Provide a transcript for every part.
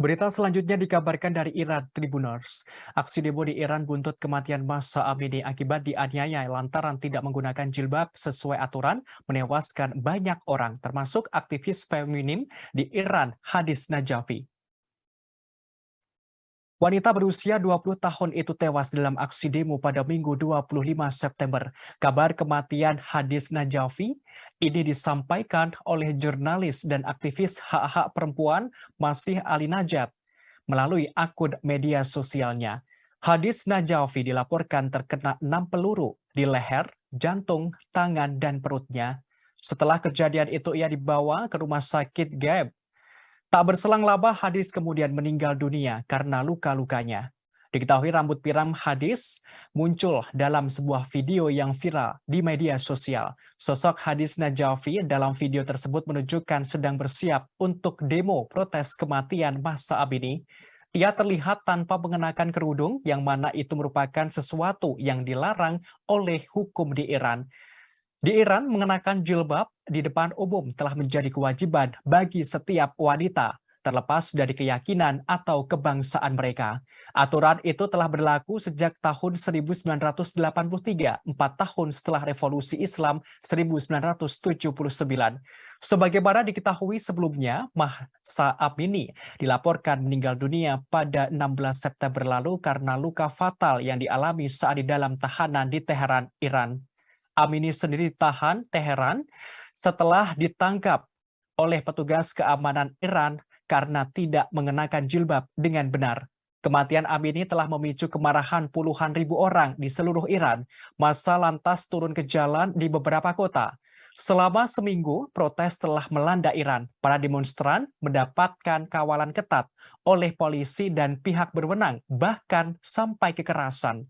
Berita selanjutnya dikabarkan dari Iran Tribuners. Aksi demo di Iran buntut kematian Mahsa Amini akibat dianiaya lantaran tidak menggunakan jilbab sesuai aturan, menewaskan banyak orang, termasuk aktivis feminin di Iran, Hadis Najafi. Wanita berusia 20 tahun itu tewas dalam aksi demo pada Minggu 25 September. Kabar kematian Hadis Najafi ini disampaikan oleh jurnalis dan aktivis hak-hak perempuan Masih Ali Najat melalui akun media sosialnya. Hadis Najafi dilaporkan terkena 6 peluru di leher, jantung, tangan, dan perutnya. Setelah kejadian itu ia dibawa ke rumah sakit Gaib. Tak berselang lama, Hadis kemudian meninggal dunia karena luka-lukanya. Diketahui rambut piram Hadis muncul dalam sebuah video yang viral di media sosial. Sosok Hadis Najafi dalam video tersebut menunjukkan sedang bersiap untuk demo protes kematian Mahsa Amini. Ia terlihat tanpa mengenakan kerudung, yang mana itu merupakan sesuatu yang dilarang oleh hukum di Iran. Di Iran, mengenakan jilbab di depan umum telah menjadi kewajiban bagi setiap wanita, terlepas dari keyakinan atau kebangsaan mereka. Aturan itu telah berlaku sejak tahun 1983, 4 tahun setelah Revolusi Islam 1979. Sebagaimana diketahui sebelumnya, Mahsa Amini dilaporkan meninggal dunia pada 16 September lalu karena luka fatal yang dialami saat di dalam tahanan di Teheran, Iran. Amini sendiri ditahan Teheran setelah ditangkap oleh petugas keamanan Iran karena tidak mengenakan jilbab dengan benar. Kematian Amini telah memicu kemarahan puluhan ribu orang di seluruh Iran. Massa lantas turun ke jalan di beberapa kota. Selama seminggu, protes telah melanda Iran. Para demonstran mendapatkan kawalan ketat oleh polisi dan pihak berwenang, bahkan sampai kekerasan.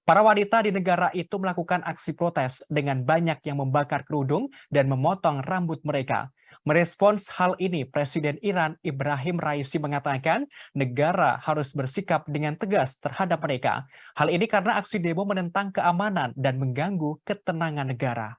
Para wanita di negara itu melakukan aksi protes dengan banyak yang membakar kerudung dan memotong rambut mereka. Merespons hal ini, Presiden Iran Ibrahim Raisi mengatakan negara harus bersikap dengan tegas terhadap mereka. Hal ini karena aksi demo menentang keamanan dan mengganggu ketenangan negara.